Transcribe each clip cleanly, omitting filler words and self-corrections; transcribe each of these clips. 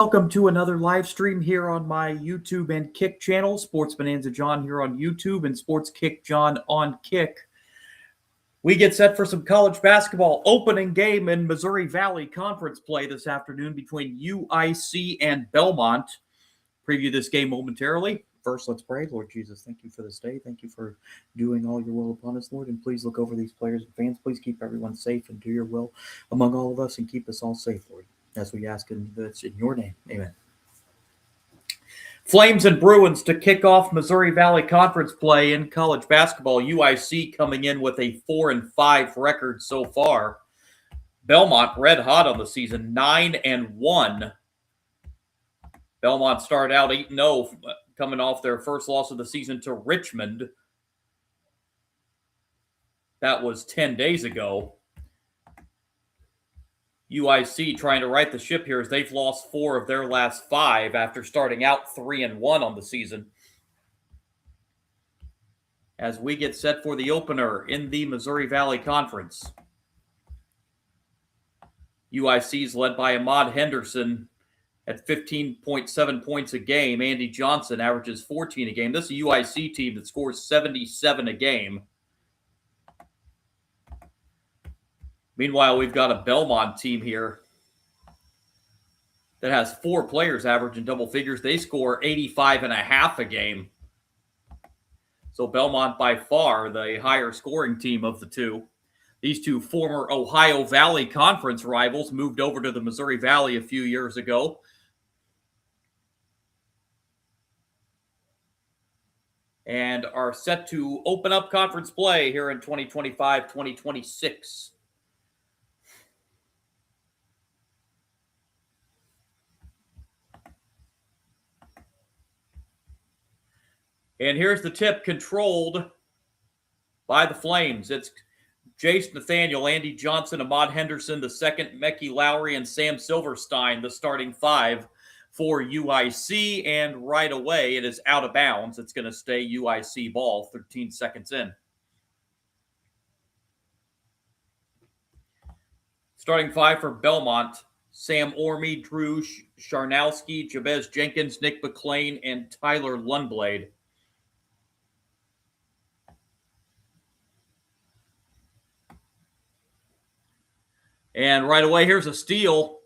Welcome to another live stream here on my YouTube and Kick channel. Sports Bonanza John here on YouTube and Sports Kick John on Kick. We get set for some college basketball opening game in Missouri Valley Conference play this afternoon between UIC and Belmont. Preview this game momentarily. First, let's pray. Lord Jesus, thank you for this day. Thank you for doing all your will upon us, Lord. And please look over these players and fans. Please keep everyone safe and do your will among all of us and keep us all safe, Lord. As we ask in your name. Amen. Flames and Bruins to kick off Missouri Valley Conference play in college basketball. UIC coming in with a 4-5 record so far. Belmont red hot on the season, 9-1. Belmont started out 8-0, coming off their first loss of the season to Richmond. That was 10 days ago. UIC trying to right the ship here as they've lost 4 of their last 5 after starting out 3-1 on the season. As we get set for the opener in the Missouri Valley Conference. UIC is led by Ahmad Henderson at 15.7 points a game. Andy Johnson averages 14 a game. This is a UIC team that scores 77 a game. Meanwhile, we've got a Belmont team here that has 4 players averaging double figures. They score 85.5 a game. So Belmont by far the higher scoring team of the two. These two former Ohio Valley Conference rivals moved over to the Missouri Valley a few years ago. And are set to open up conference play here in 2025-2026. And here's the tip, controlled by the Flames. It's Jace Nathaniel, Andy Johnson, Ahmad Henderson, the second, Mecky Lowry, and Sam Silverstein, the starting 5 for UIC. And right away, it is out of bounds. It's going to stay UIC ball, 13 seconds in. Starting 5 for Belmont, Sam Orme, Drew Sharnowski, Jabez Jenkins, Nick McClain, and Tyler Lundblade. And right away, here's a steal.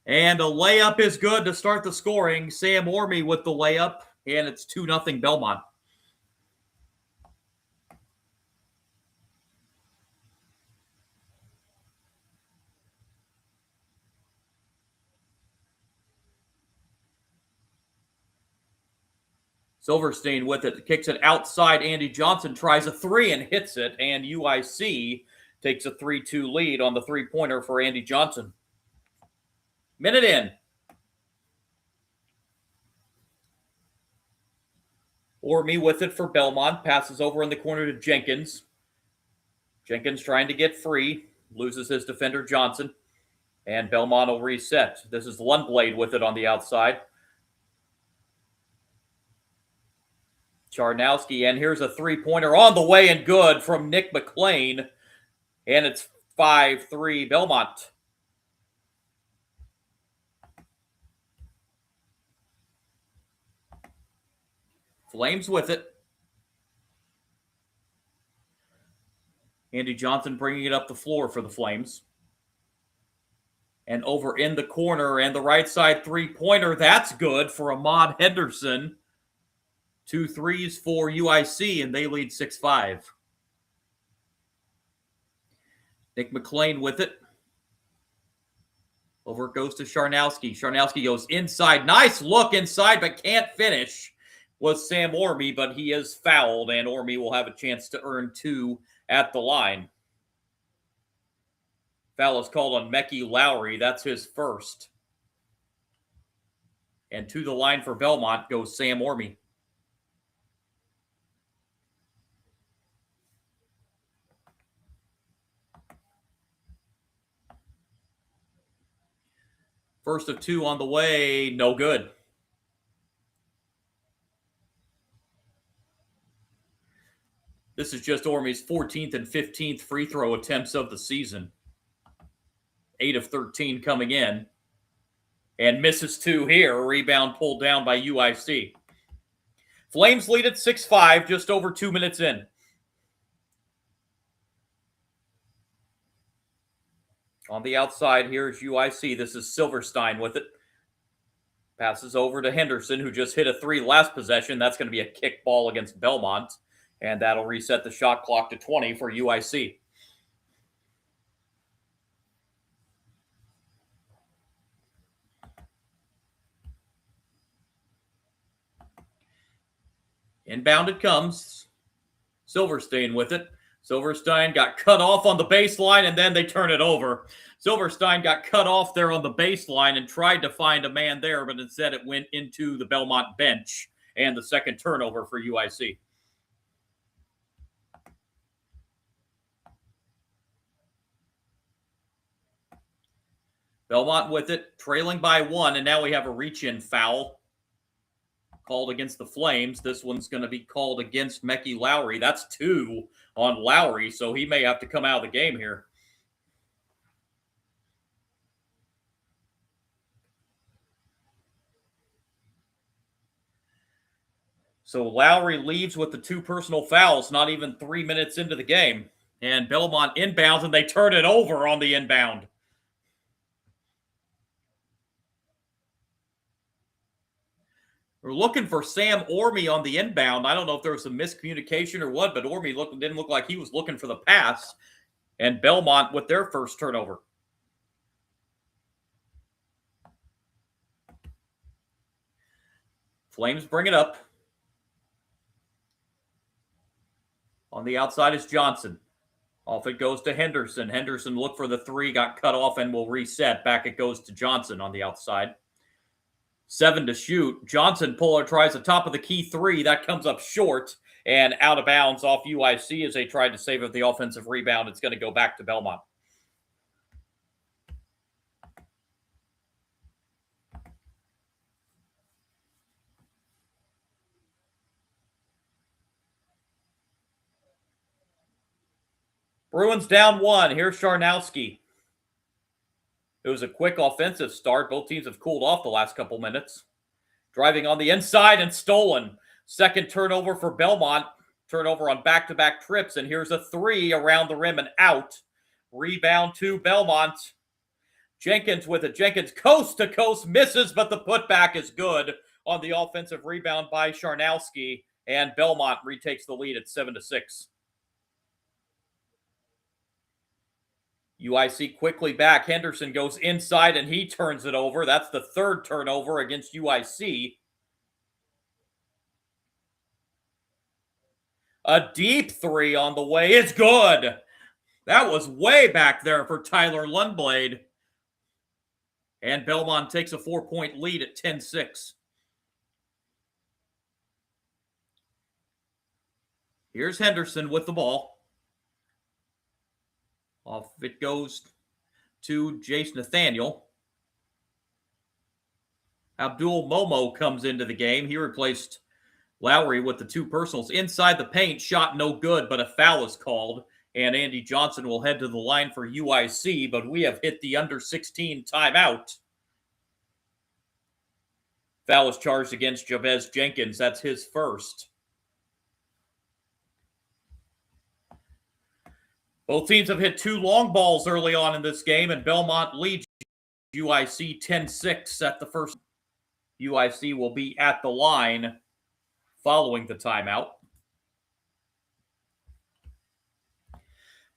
And a layup is good to start the scoring. Sam Orme with the layup. And it's 2-0 Belmont. Silverstein with it. Kicks it outside. Andy Johnson tries a 3 and hits it. And UIC takes a 3-2 lead on the three-pointer for Andy Johnson. Minute in. Orme with it for Belmont. Passes over in the corner to Jenkins. Jenkins trying to get free. Loses his defender, Johnson. And Belmont will reset. This is Lundblade with it on the outside. Charnowski, and here's a three-pointer on the way and good from Nick McClain. And it's 5-3 Belmont. Flames with it. Andy Johnson bringing it up the floor for the Flames. And over in the corner and the right side three-pointer. That's good for Ahmad Henderson. 2 threes for UIC, and they lead 6-5. Nick McClain with it. Over it goes to Sharnowski. Sharnowski goes inside. Nice look inside, but can't finish. Was Sam Orme, but he is fouled, and Orme will have a chance to earn 2 at the line. Foul is called on Mecky Lowry. That's his first. And to the line for Belmont goes Sam Orme. First of 2 on the way, no good. This is just Orme's 14th and 15th free throw attempts of the season. 8 of 13 coming in. and misses two here. A rebound pulled down by UIC. Flames lead at 6-5, just over 2 minutes in. On the outside, here's UIC. This is Silverstein with it. Passes over to Henderson, who just hit a three last possession. That's going to be a kick ball against Belmont, and that'll reset the shot clock to 20 for UIC. Inbound it comes. Silverstein with it. Silverstein got cut off on the baseline, and then they turn it over. Silverstein got cut off there on the baseline and tried to find a man there, but instead it went into the Belmont bench, and the second turnover for UIC. Belmont with it, trailing by one, and now we have a reach-in foul called against the Flames. This one's going to be called against Mecky Lowry. That's two on Lowry, so he may have to come out of the game here. So Lowry leaves with the two personal fouls, not even 3 minutes into the game. And Belmont inbounds, and they turn it over on the inbound. We're looking for Sam Orme on the inbound. I don't know if there was some miscommunication or what, but Orme didn't look like he was looking for the pass. And Belmont with their first turnover. Flames bring it up. On the outside is Johnson. Off it goes to Henderson. Henderson looked for the three, got cut off, and will reset. Back it goes to Johnson on the outside. 7 to shoot. Johnson tries the top of the key three. That comes up short and out of bounds off UIC as they tried to save up the offensive rebound. It's going to go back to Belmont. Bruins down one. Here's Charnowski. It was a quick offensive start. Both teams have cooled off the last couple minutes. Driving on the inside and stolen. Second turnover for Belmont. Turnover on back-to-back trips. And here's a three around the rim and out. Rebound to Belmont. Jenkins with it. Jenkins coast to coast misses, but the putback is good on the offensive rebound by Charnowski. And Belmont retakes the lead at 7-6. UIC quickly back. Henderson goes inside and he turns it over. That's the third turnover against UIC. A deep three on the way. It's good. That was way back there for Tyler Lundblade. And Belmont takes a 4-point lead at 10-6. Here's Henderson with the ball. Off it goes to Jace Nathaniel. Abdul Momo comes into the game. He replaced Lowry with the two personals. Inside the paint, shot no good, but a foul is called. And Andy Johnson will head to the line for UIC, but we have hit the under-16 timeout. Foul is charged against Jabez Jenkins. That's his first. Both teams have hit two long balls early on in this game, and Belmont leads UIC 10-6 at the first. UIC will be at the line following the timeout.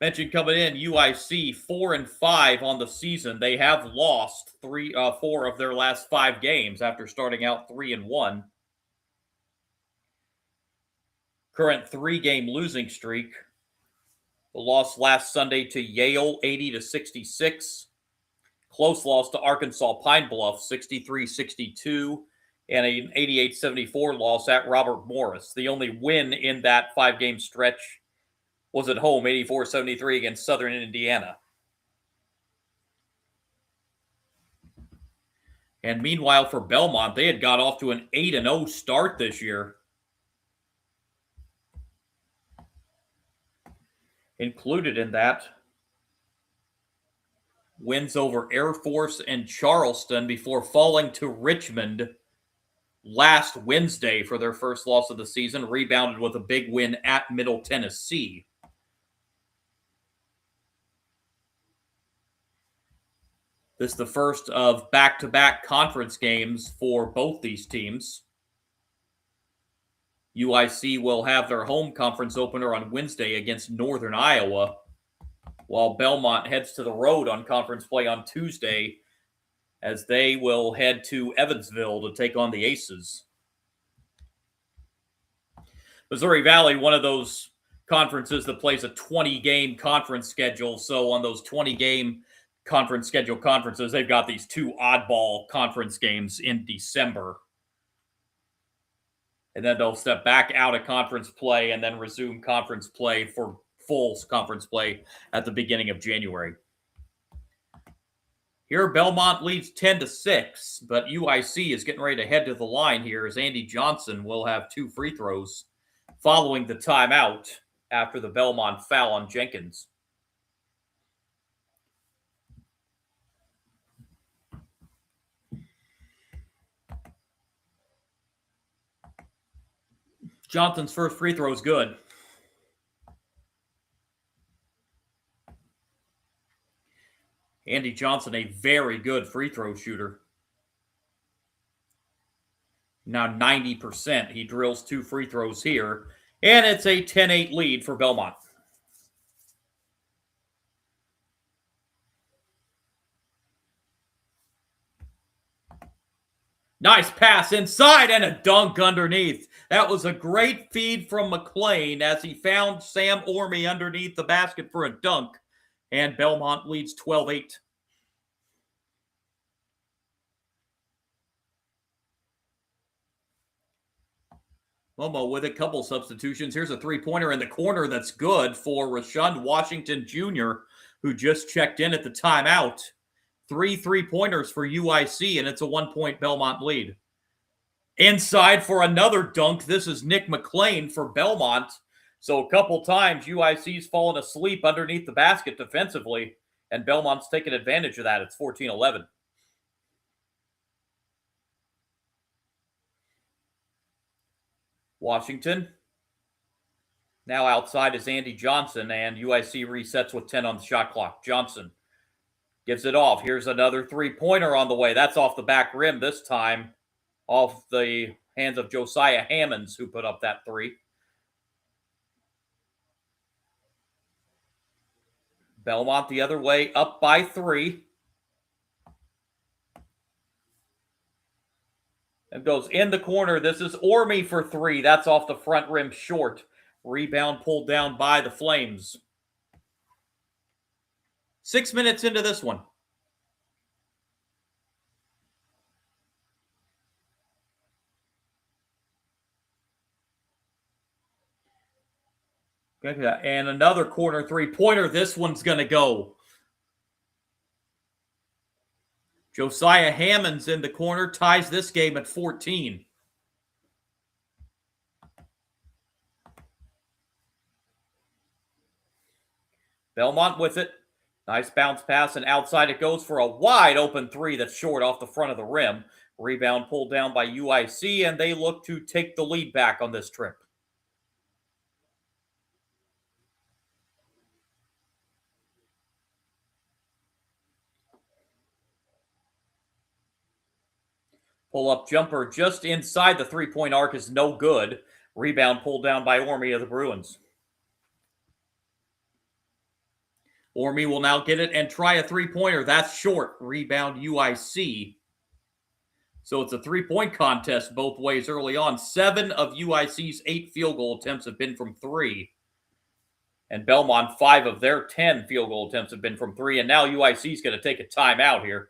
Mentioned coming in, UIC 4-5 on the season. They have lost 4 of their last 5 games after starting out 3-1. Current 3-game losing streak. The loss last Sunday to Yale, 80-66. Close loss to Arkansas Pine Bluff, 63-62. And an 88-74 loss at Robert Morris. The only win in that 5-game stretch was at home, 84-73 against Southern Indiana. And meanwhile for Belmont, they had got off to an 8-0 start this year. Included in that wins over Air Force and Charleston before falling to Richmond last Wednesday for their first loss of the season, rebounded with a big win at Middle Tennessee. This is the first of back-to-back conference games for both these teams. UIC will have their home conference opener on Wednesday against Northern Iowa, while Belmont heads to the road on conference play on Tuesday as they will head to Evansville to take on the Aces. Missouri Valley, one of those conferences that plays a 20-game conference schedule. So on those 20-game conference schedule conferences, they've got these two oddball conference games in December. And then they'll step back out of conference play and then resume conference play for full conference play at the beginning of January. Here, Belmont leads 10-6, but UIC is getting ready to head to the line here as Andy Johnson will have 2 free throws following the timeout after the Belmont foul on Jenkins. Johnson's first free throw is good. Andy Johnson, a very good free throw shooter. Now 90%. He drills 2 free throws here, and it's a 10-8 lead for Belmont. Nice pass inside and a dunk underneath. That was a great feed from McLean as he found Sam Orme underneath the basket for a dunk. And Belmont leads 12-8. Momo with a couple substitutions. Here's a three-pointer in the corner that's good for Rashund Washington Jr., who just checked in at the timeout. 3 3-pointers for UIC, and it's a 1-point Belmont lead. Inside for another dunk. This is Nick McLean for Belmont. So a couple times UIC's fallen asleep underneath the basket defensively, and Belmont's taken advantage of that. It's 14-11. Washington. Now outside is Andy Johnson, and UIC resets with 10 on the shot clock. Johnson gives it off. Here's another three-pointer on the way. That's off the back rim this time, off the hands of Josiah Hammonds, who put up that three. Belmont the other way, up by 3. It goes in the corner. This is Orme for 3. That's off the front rim short. Rebound pulled down by the Flames. 6 minutes into this one. And another corner three-pointer. This one's going to go. Josiah Hammonds in the corner ties this game at 14. Belmont with it. Nice bounce pass, and outside it goes for a wide open 3 that's short off the front of the rim. Rebound pulled down by UIC, and they look to take the lead back on this trip. Pull-up jumper just inside the three-point arc is no good. Rebound pulled down by Orme of the Bruins. Orme will now get it and try a three-pointer. That's short. Rebound UIC. So it's a three-point contest both ways early on. 7 of UIC's 8 field goal attempts have been from 3. And Belmont, 5 of their 10 field goal attempts have been from 3. And now UIC's going to take a timeout here,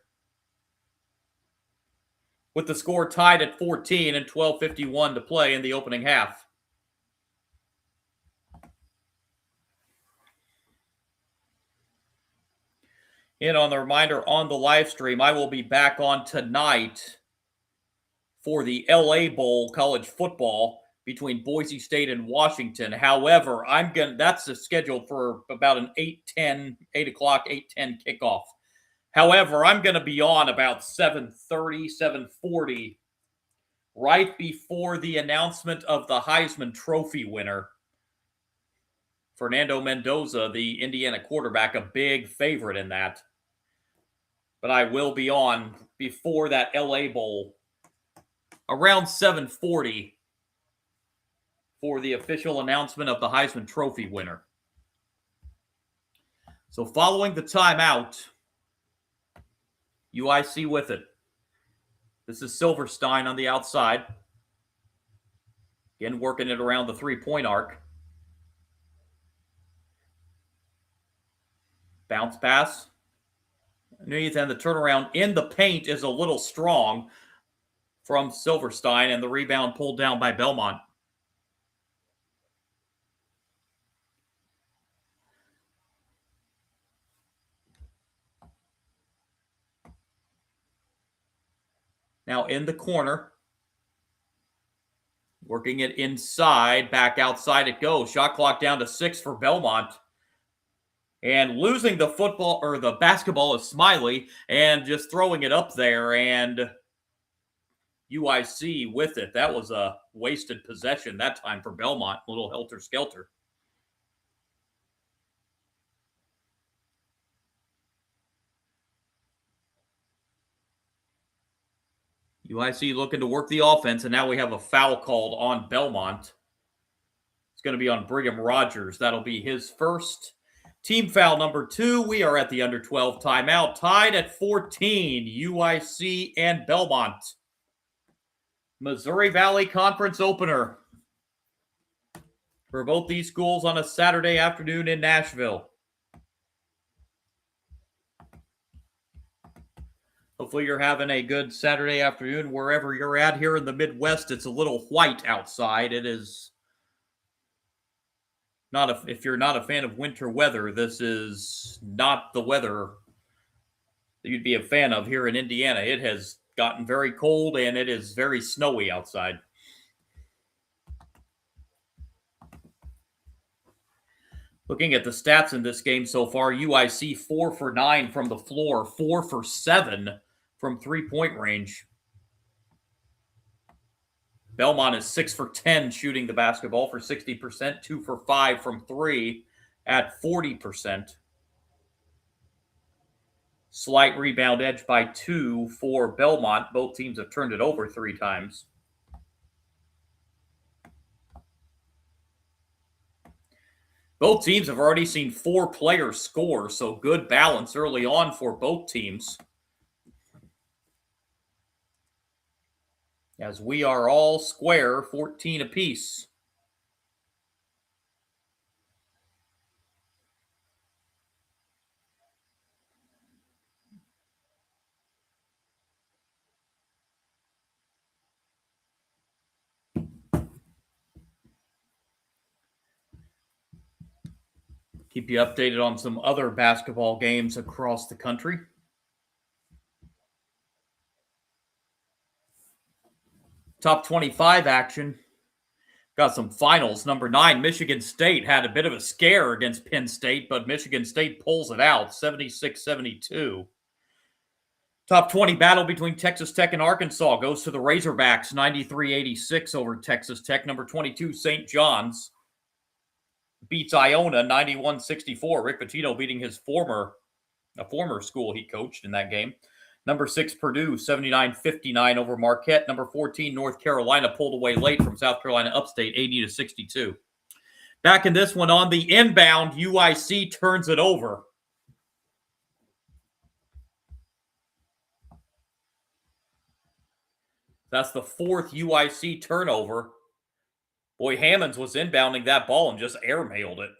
with the score tied at 14 and 12:51 to play in the opening half. And on the reminder on the live stream, I will be back on tonight for the LA Bowl college football between Boise State and Washington. However, that's scheduled for about an 8 o'clock, 8:10 kickoff. However, I'm going to be on about 7:30, 7:40, right before the announcement of the Heisman Trophy winner. Fernando Mendoza, the Indiana quarterback, a big favorite in that. But I will be on before that LA Bowl around 7:40 for the official announcement of the Heisman Trophy winner. So following the timeout, UIC with it. This is Silverstein on the outside. Again, working it around the three-point arc. Bounce pass. Underneath, and the turnaround in the paint is a little strong from Silverstein, and the rebound pulled down by Belmont. Now in the corner. Working it inside, back outside it goes. Shot clock down to 6 for Belmont. And losing the football, or the basketball, is Smiley, and just throwing it up there, and UIC with it. That was a wasted possession that time for Belmont. A little helter-skelter. UIC looking to work the offense, and now we have a foul called on Belmont. It's going to be on Brigham Rogers. That'll be his first. Team foul number 2. We are at the under 12 timeout. Tied at 14, UIC and Belmont. Missouri Valley Conference opener for both these schools on a Saturday afternoon in Nashville. Hopefully you're having a good Saturday afternoon wherever you're at. Here in the Midwest, it's a little white outside. It is not if you're not a fan of winter weather, this is not the weather that you'd be a fan of here in Indiana. It has gotten very cold and it is very snowy outside. Looking at the stats in this game so far, UIC 4 for 9 from the floor, 4 for 7 from three-point range. Belmont is 6 for 10 shooting the basketball for 60%, 2 for 5 from 3 at 40%. Slight rebound edge by 2 for Belmont. Both teams have turned it over 3 times. Both teams have already seen 4 players score, so good balance early on for both teams. As we are all square, 14 apiece. Keep you updated on some other basketball games across the country. Top 25 action. Got some finals. Number 9, Michigan State had a bit of a scare against Penn State, but Michigan State pulls it out, 76-72. Top 20 battle between Texas Tech and Arkansas goes to the Razorbacks, 93-86 over Texas Tech. Number 22, St. John's beats Iona, 91-64. Rick Pitino beating his former school he coached in that game. Number 6, Purdue, 79-59 over Marquette. Number 14, North Carolina pulled away late from South Carolina Upstate, 80-62. Back in this one on the inbound, UIC turns it over. That's the 4th UIC turnover. Boy, Hammonds was inbounding that ball and just airmailed it.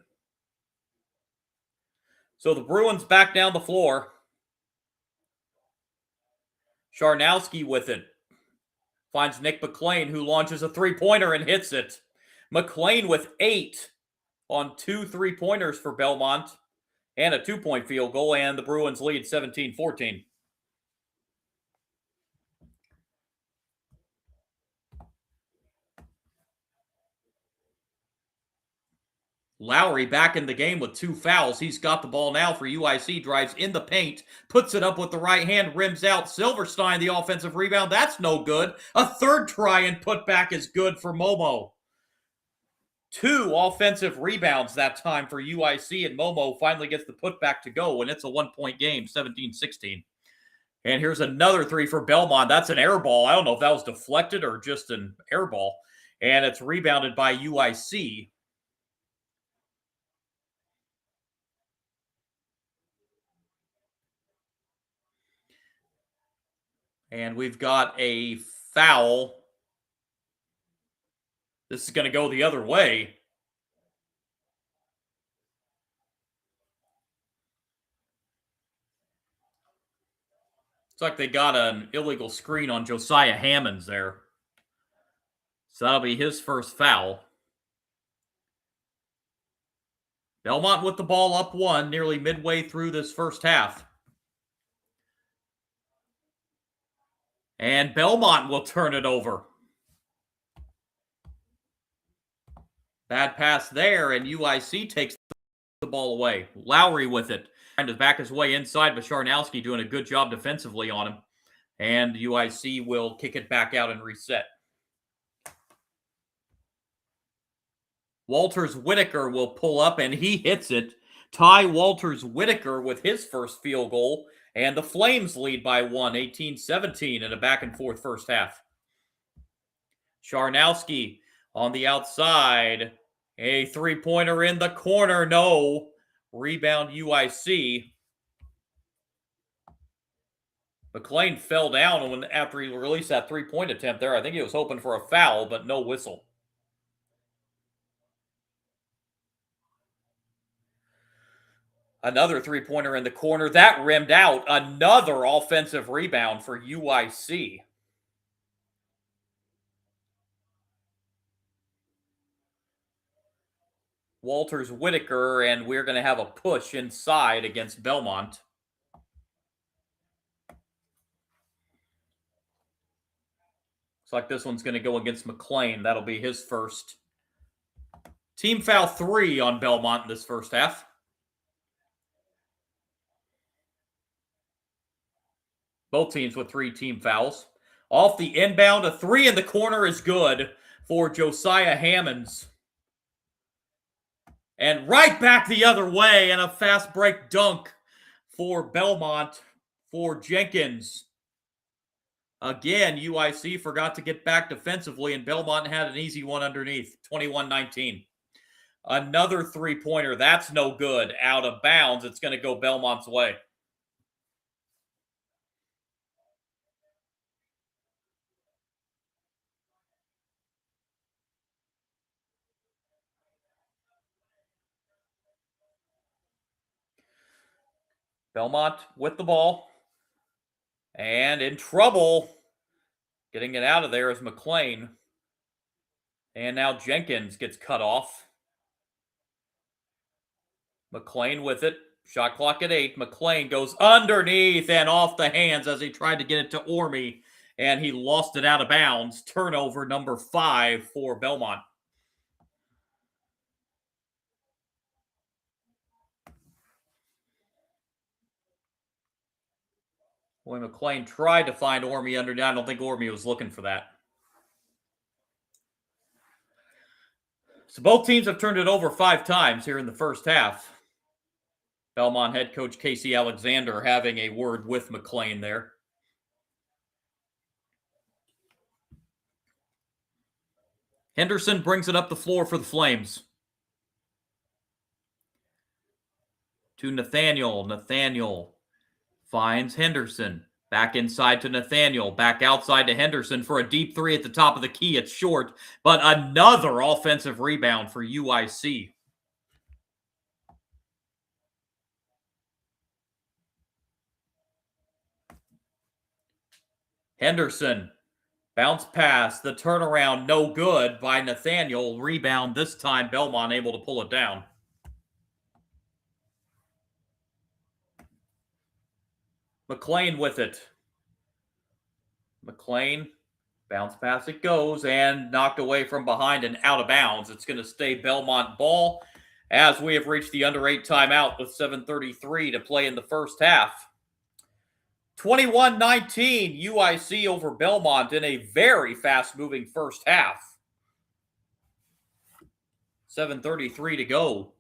So the Bruins back down the floor. Charnowski with it. Finds Nick McLean, who launches a three-pointer and hits it. McLean with 8 on 2 three-pointers for Belmont and a 2-point field goal, and the Bruins lead 17-14. Lowry back in the game with 2 fouls. He's got the ball now for UIC, drives in the paint, puts it up with the right hand, rims out. Silverstein, the offensive rebound. That's no good. A third try and putback is good for Momo. 2 offensive rebounds that time for UIC, and Momo finally gets the putback to go, and it's a 1-point game, 17-16. And here's another 3 for Belmont. That's an air ball. I don't know if that was deflected or just an air ball. And it's rebounded by UIC. And we've got a foul. This is going to go the other way. It's like they got an illegal screen on Josiah Hammonds there. So that'll be his first foul. Belmont with the ball up 1 nearly midway through this first half. And Belmont will turn it over. Bad pass there, and UIC takes the ball away. Lowry with it. Trying to back his way inside, but Sharnowski doing a good job defensively on him. And UIC will kick it back out and reset. Walters-Whitaker will pull up, and he hits it. Ty Walters-Whitaker with his first field goal. And the Flames lead by 1, 18-17 in a back-and-forth first half. Sharnowski on the outside. A three-pointer in the corner. No. Rebound UIC. McLean fell down after he released that three-point attempt there. I think he was hoping for a foul, but no whistle. Another three-pointer in the corner. That rimmed out. Another offensive rebound for UIC. Walters-Whitaker, and we're going to have a push inside against Belmont. Looks like this one's going to go against McLean. That'll be his first. Team foul 3 on Belmont in this first half. Both teams with 3 team fouls. Off the inbound, a 3 in the corner is good for Josiah Hammonds. And right back the other way, and a fast break dunk for Belmont for Jenkins. Again, UIC forgot to get back defensively, and Belmont had an easy one underneath, 21-19. Another three-pointer. That's no good. Out of bounds. It's going to go Belmont's way. Belmont with the ball. And in trouble. Getting it out of there is McLean. And now Jenkins gets cut off. McLean with it. Shot clock at 8. McLean goes underneath and off the hands as he tried to get it to Orme. And he lost it out of bounds. Turnover number 5 for Belmont. Boy, McLean tried to find Orme underneath. I don't think Orme was looking for that. So both teams have turned it over 5 times here in the first half. Belmont head coach Casey Alexander having a word with McLean there. Henderson brings it up the floor for the Flames. To Nathaniel. Nathaniel finds Henderson. Back inside to Nathaniel. Back outside to Henderson for a deep 3 at the top of the key. It's short, but another offensive rebound for UIC. Henderson. Bounce pass. The turnaround no good by Nathaniel. Rebound this time. Belmont able to pull it down. McLean with it. McLean, bounce pass it goes, and knocked away from behind and out of bounds. It's going to stay Belmont ball as we have reached the under 8 timeout with 7:33 to play in the first half. 21-19 UIC over Belmont in a very fast-moving first half. 7:33 to go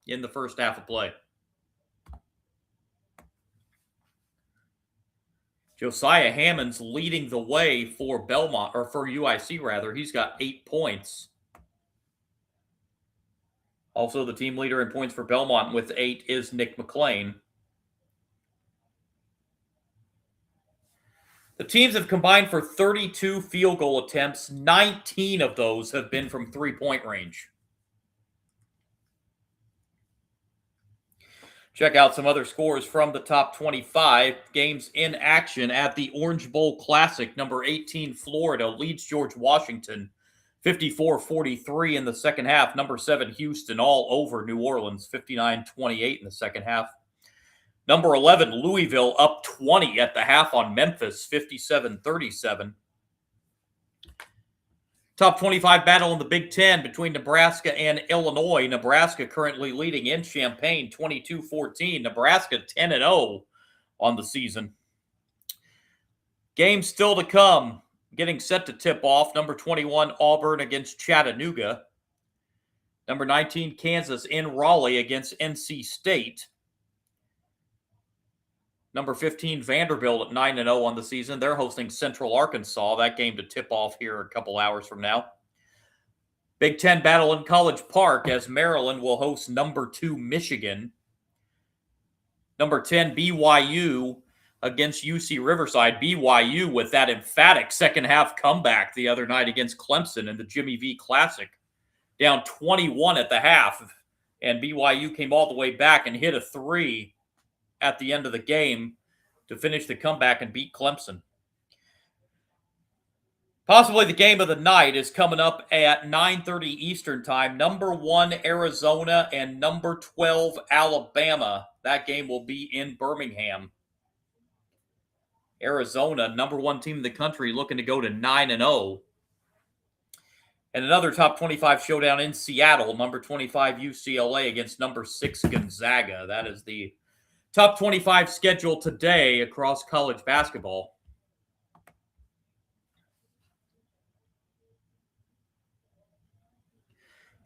in the first half of play. Josiah Hammond's leading the way for Belmont, or for UIC rather. He's got 8 points. Also, the team leader in points for Belmont with 8 is Nick McLean. The teams have combined for 32 field goal attempts. 19 of those have been from three-point range. Check out some other scores from the top 25 games in action at the Orange Bowl Classic. Number 18, Florida leads George Washington 54-43 in the second half. Number 7, Houston all over New Orleans 59-28 in the second half. Number 11, Louisville up 20 at the half on Memphis 57-37. Top 25 battle in the Big Ten between Nebraska and Illinois. Nebraska currently leading in Champaign 22-14. Nebraska 10-0 on the season. Games still to come. Getting set to tip off. Number 21, Auburn against Chattanooga. Number 19, Kansas in Raleigh against NC State. Number 15, Vanderbilt at 9-0 on the season. They're hosting Central Arkansas. That game to tip off here a couple hours from now. Big Ten battle in College Park as Maryland will host number 2, Michigan. Number 10, BYU against UC Riverside. BYU with that emphatic second half comeback the other night against Clemson in the Jimmy V Classic. Down 21 at the half, and BYU came all the way back and hit a 3 at the end of the game to finish the comeback and beat Clemson. Possibly the game of the night is coming up at 9:30 Eastern Time. Number 1, Arizona, and number 12, Alabama. That game will be in Birmingham. Arizona, number 1 team in the country, looking to go to 9-0. And another top 25 showdown in Seattle. Number 25, UCLA against number 6, Gonzaga. That is the top 25 schedule today across college basketball.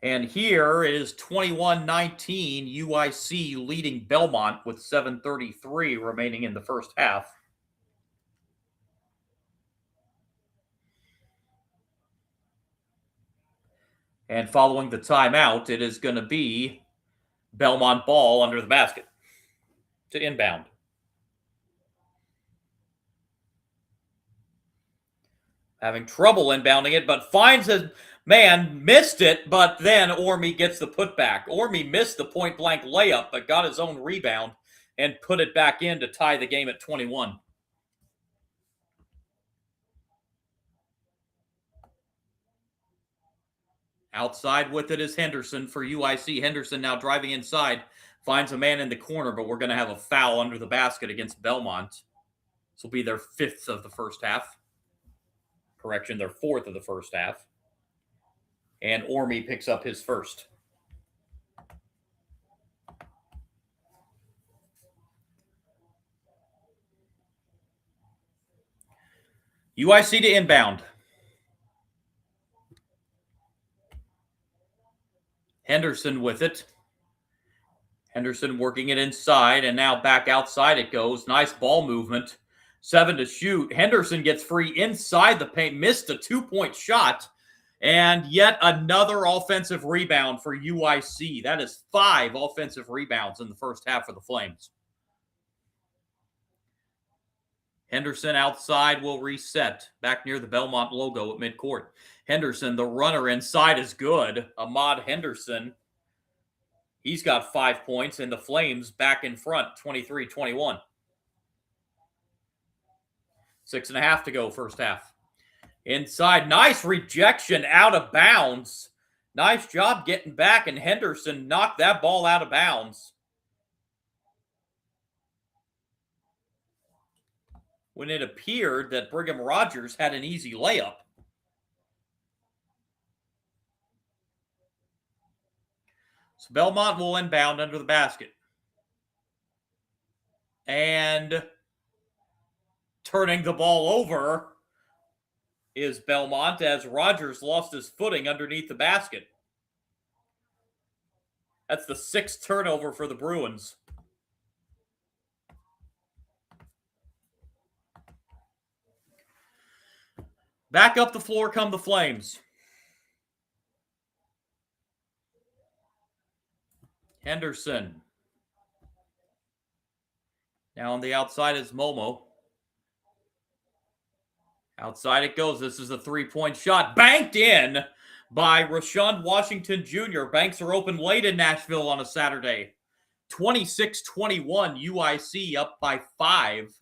And here is 21-19 UIC leading Belmont with 7:33 remaining in the first half. And following the timeout, it is going to be Belmont ball under the basket to inbound. Having trouble inbounding it, but finds his man, missed it, but then Orme gets the putback. Orme missed the point-blank layup, but got his own rebound and put it back in to tie the game at 21. Outside with it is Henderson for UIC. Henderson now driving inside. Finds a man in the corner, but we're going to have a foul under the basket against Belmont. This will be their 5th of the first half. Correction, their 4th of the first half. And Orme picks up his first. UIC to inbound. Henderson with it. Henderson working it inside, and now back outside it goes. Nice ball movement. 7 to shoot. Henderson gets free inside the paint. Missed a 2-point shot. And yet another offensive rebound for UIC. That is 5 offensive rebounds in the first half for the Flames. Henderson outside will reset. Back near the Belmont logo at midcourt. Henderson, the runner inside is good. Ahmad Henderson. He's got 5 points, and the Flames back in front, 23-21. 6.5 to go first half. Inside, nice rejection out of bounds. Nice job getting back, and Henderson knocked that ball out of bounds. When it appeared that Brigham Rogers had an easy layup. So Belmont will inbound under the basket. And turning the ball over is Belmont as Rogers lost his footing underneath the basket. That's the 6th turnover for the Bruins. Back up the floor come the Flames. Henderson. Now on the outside is Momo. Outside it goes. This is a three-point shot. Banked in by Rashawn Washington Jr. Banks are open late in Nashville on a Saturday. 26-21, UIC up by 5.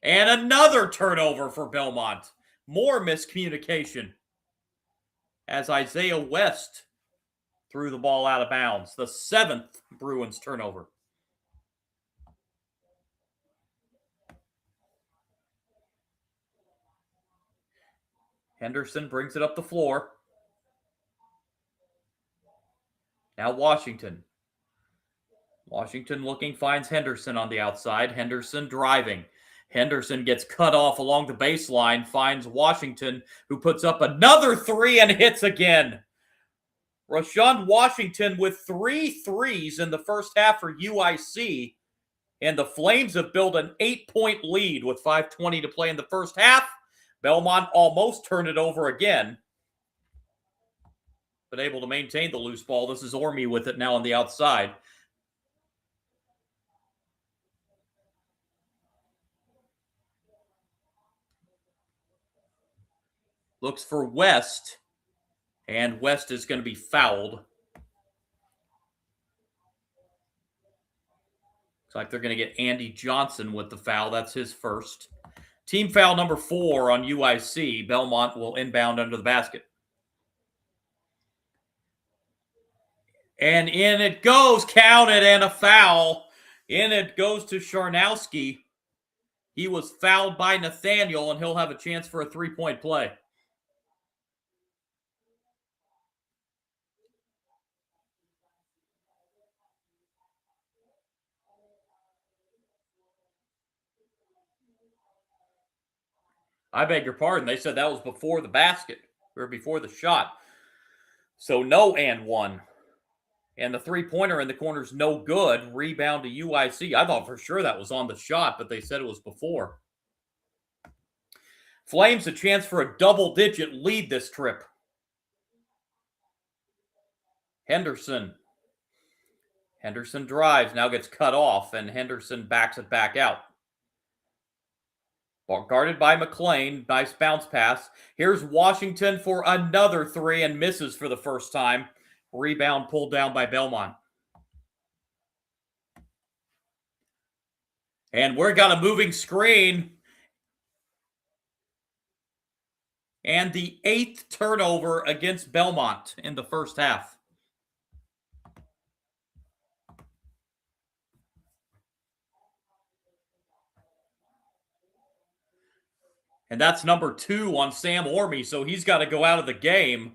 And another turnover for Belmont. More miscommunication as Isaiah West threw the ball out of bounds. The 7th Bruins turnover. Henderson brings it up the floor. Now Washington. Washington looking, finds Henderson on the outside. Henderson driving. Henderson gets cut off along the baseline, finds Washington, who puts up another 3 and hits again. Rashawn Washington with 3 threes in the first half for UIC, and the Flames have built an 8-point lead with 5:20 to play in the first half. Belmont almost turned it over again, but able to maintain the loose ball. This is Orme with it now on the outside. Looks for West, and West is going to be fouled. Looks like they're going to get Andy Johnson with the foul. That's his first. Team foul number 4 on UIC. Belmont will inbound under the basket. And in it goes, counted, and a foul. In it goes to Sharnowski. He was fouled by Nathaniel, and he'll have a chance for a 3-point play. I beg your pardon. They said that was before the basket, or before the shot. So no and one. And the three-pointer in the corner is no good. Rebound to UIC. I thought for sure that was on the shot, but they said it was before. Flames a chance for a double-digit lead this trip. Henderson. Henderson drives, now gets cut off, and Henderson backs it back out. Ball guarded by McLean. Nice bounce pass. Here's Washington for another 3 and misses for the first time. Rebound pulled down by Belmont. And we're got a moving screen. And the 8th turnover against Belmont in the first half. And that's number 2 on Sam Orme, so he's got to go out of the game.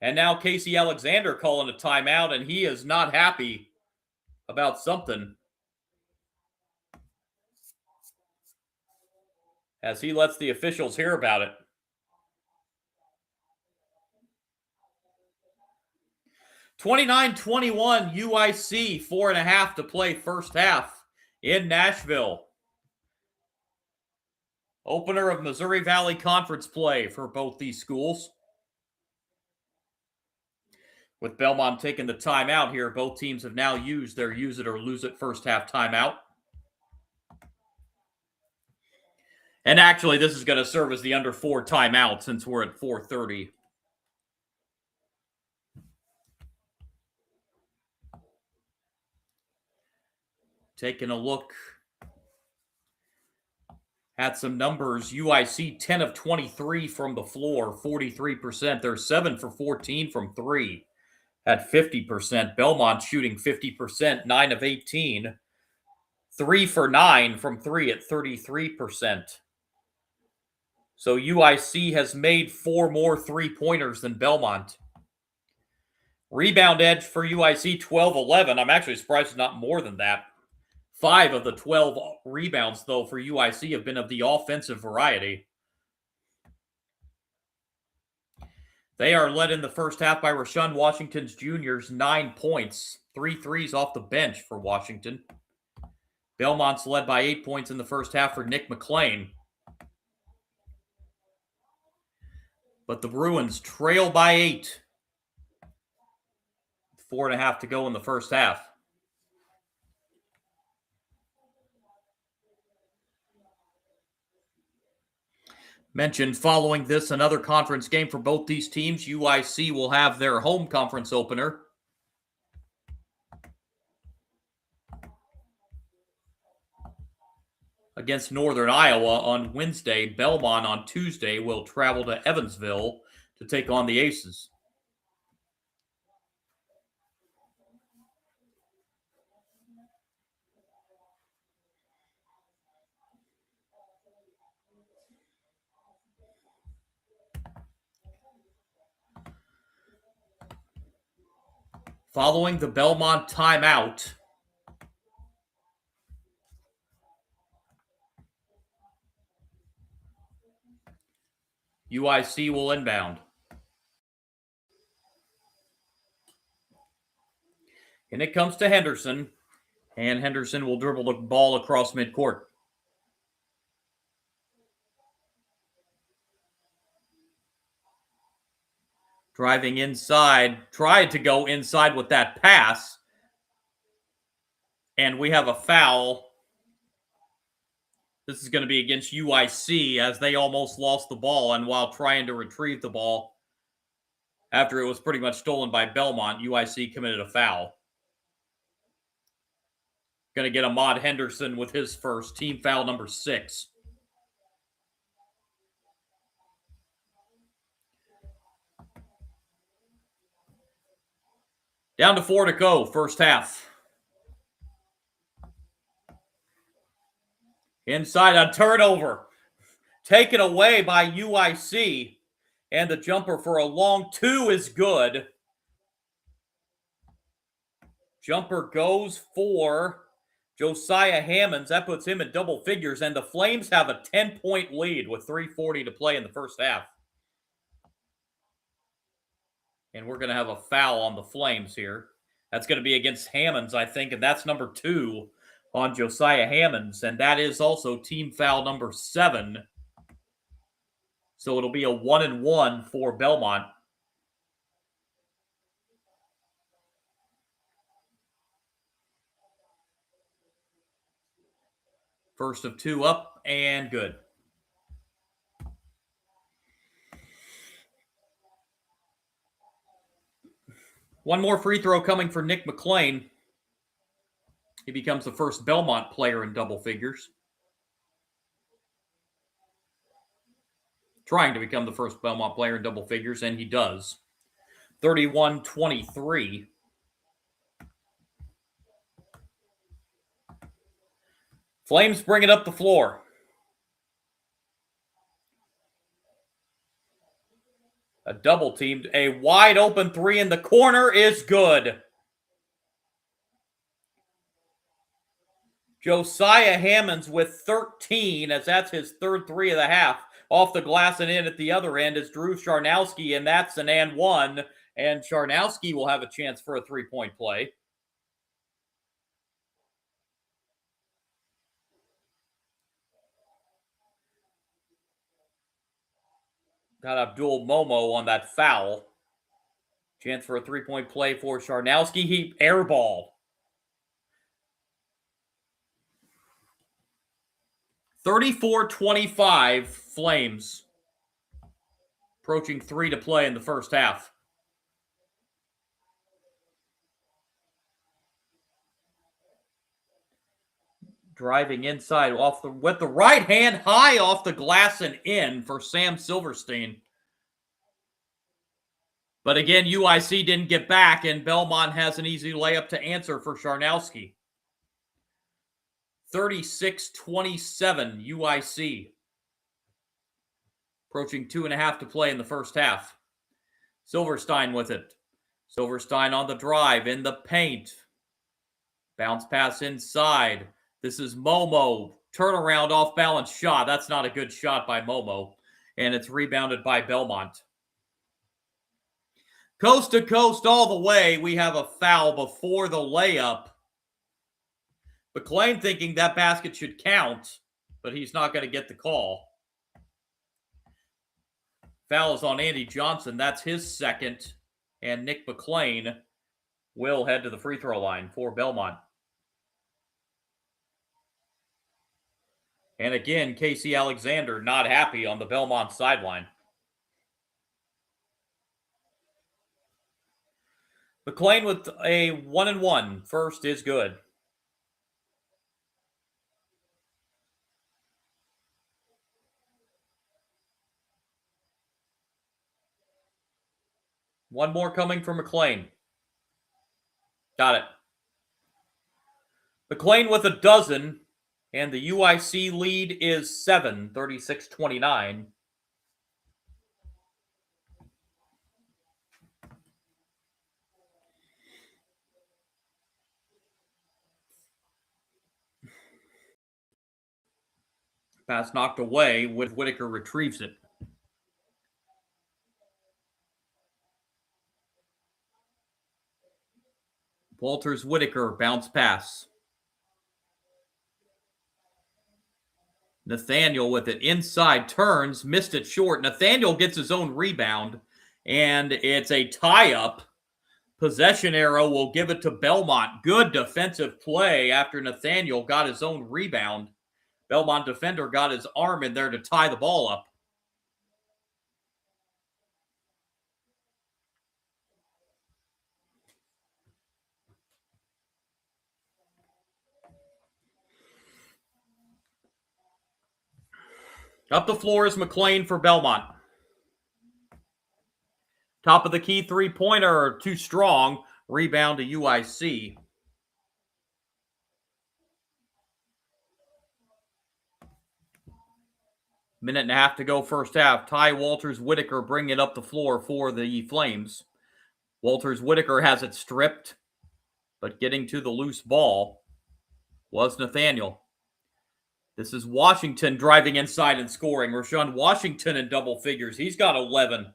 And now Casey Alexander calling a timeout, and he is not happy about something, as he lets the officials hear about it. (29-21) UIC, 4.5 to play first half in Nashville. Opener of Missouri Valley Conference play for both these schools. With Belmont taking the timeout here, both teams have now used their use it or lose it first half timeout. And actually, this is going to serve as the under 4 timeout since we're at 4:30. Taking a look at some numbers. UIC 10 of 23 from the floor, 43%. They're 7 for 14 from 3 at 50%. Belmont shooting 50%, 9 of 18. 3 for 9 from 3 at 33%. So UIC has made 4 more three-pointers than Belmont. Rebound edge for UIC, 12-11. I'm actually surprised it's not more than that. 5 of the 12 rebounds, though, for UIC have been of the offensive variety. They are led in the first half by Rashawn Washington's juniors, 9 points. 3 threes off the bench for Washington. Belmont's led by 8 points in the first half for Nick McLean. But the Bruins trail by 8. 4.5 to go in the first half. Mentioned following this, another conference game for both these teams. UIC will have their home conference opener against Northern Iowa on Wednesday. Belmont on Tuesday will travel to Evansville to take on the Aces. Following the Belmont timeout, UIC will inbound. And it comes to Henderson, and Henderson will dribble the ball across midcourt. Driving inside, tried to go inside with that pass. And we have a foul. This is going to be against UIC as they almost lost the ball. And while trying to retrieve the ball after it was pretty much stolen by Belmont, UIC committed a foul. Going to get Ahmad Henderson with his first, team foul number 6. Down to 4 to go, first half. Inside, a turnover. Taken away by UIC. And the jumper for a long 2 is good. Jumper goes for Josiah Hammonds. That puts him in double figures. And the Flames have a 10-point lead with 3:40 to play in the first half. And we're going to have a foul on the Flames here. That's going to be against Hammonds, I think. And that's number 2 on Josiah Hammonds. And that is also team foul number 7. So it'll be a 1-1 for Belmont. First of 2 up and good. One more free throw coming for Nick McLean. He becomes the first Belmont player in double figures. Trying to become the first Belmont player in double figures, and he does. 31-23. Flames bring it up the floor. A double teamed. A wide open 3 in the corner is good. Josiah Hammonds with 13, as that's his third 3 of the half. Off the glass and in at the other end is Drew Charnowski, and that's an and 1. And Charnowski will have a chance for a 3-point play. Got Abdul Momo on that foul. Chance for a 3-point play for Charnowski. He airball. 34-25 Flames. Approaching 3 to play in the first half. Driving inside with the right hand high off the glass and in for Sam Silverstein. But again, UIC didn't get back, and Belmont has an easy layup to answer for Charnowski. 36-27 UIC. Approaching 2.5 to play in the first half. Silverstein with it. Silverstein on the drive, in the paint. Bounce pass inside. This is Momo. Turnaround off balance shot. That's not a good shot by Momo. And it's rebounded by Belmont. Coast to coast all the way. We have a foul before the layup. McLean thinking that basket should count, but he's not going to get the call. Foul is on Andy Johnson. That's his second. And Nick McLean will head to the free throw line for Belmont. And again, Casey Alexander not happy on the Belmont sideline. McLean with a 1-1. First is good. One more coming from McLean. Got it. McLean with a dozen, and the UIC lead is 7, 36-29. Pass knocked away, with Whitaker retrieves it. Walters Whitaker, bounce pass. Nathaniel with it inside, turns, missed it short. Nathaniel gets his own rebound, and it's a tie-up. Possession arrow will give it to Belmont. Good defensive play after Nathaniel got his own rebound. Belmont defender got his arm in there to tie the ball up. Up the floor is McLean for Belmont. Top of the key three-pointer, too strong. Rebound to UIC. Minute and a half to go first half. Ty Walters Whitaker bring it up the floor for the Flames. Walters Whitaker has it stripped, but getting to the loose ball was Nathaniel. This is Washington driving inside and scoring. Rashawn Washington in double figures. He's got 11.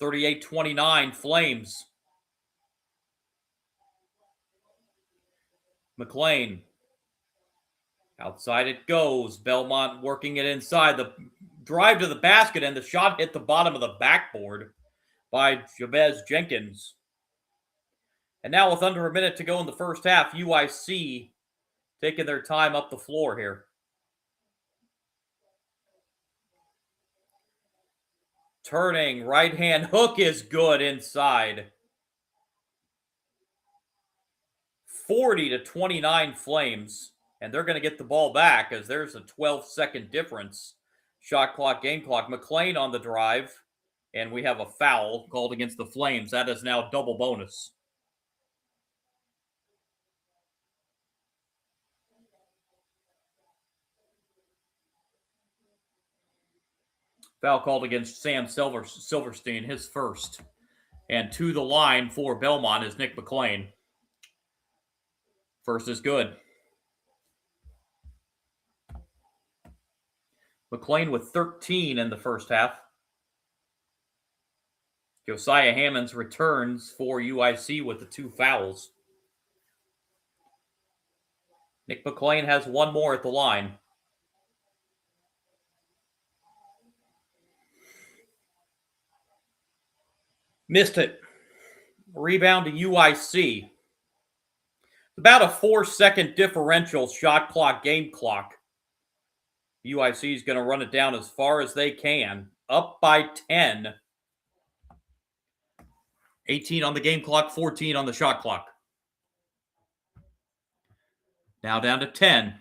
38-29 Flames. McLean. Outside it goes. Belmont working it inside. The drive to the basket, and the shot hit the bottom of the backboard by Jabez Jenkins. And now with under a minute to go in the first half, UIC taking their time up the floor here. Turning, right-hand hook is good inside. 40-29 Flames. And they're going to get the ball back as there's a 12-second difference. Shot clock, game clock. McLean on the drive. And we have a foul called against the Flames. That is now double bonus. Foul called against Sam Silverstein, his first. And to the line for Belmont is Nick McLean. First is good. McLean with 13 in the first half. Josiah Hammonds returns for UIC with the 2 fouls. Nick McLean has one more at the line. Missed it. Rebound to UIC. About a 4-second differential shot clock, game clock. UIC is going to run it down as far as they can. Up by 10. 18 on the game clock, 14 on the shot clock. Now down to 10.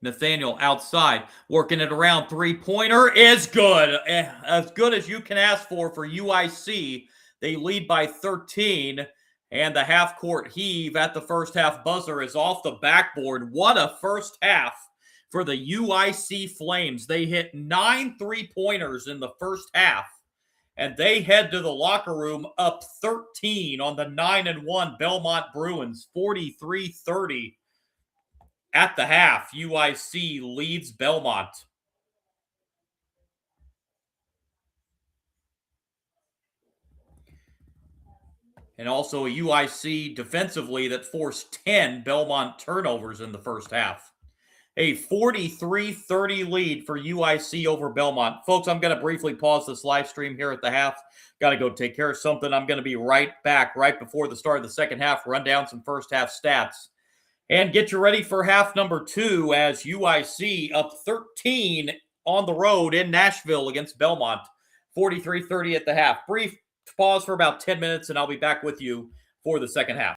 Nathaniel outside, working it around. Three-pointer is good. As good as you can ask for UIC. They lead by 13. And the half-court heave at the first half buzzer is off the backboard. What a first half for the UIC Flames. They hit 9 3-pointers in the first half, and they head to the locker room up 13 on the 9-1 Belmont Bruins, 43-30. At the half, UIC leads Belmont. And also a UIC defensively that forced 10 Belmont turnovers in the first half. A 43-30 lead for UIC over Belmont. Folks, I'm going to briefly pause this live stream here at the half. Got to go take care of something. I'm going to be right back right before the start of the second half, run down some first half stats, and get you ready for half number 2 as UIC up 13 on the road in Nashville against Belmont. 43-30 at the half. Brief pause for about 10 minutes, and I'll be back with you for the second half.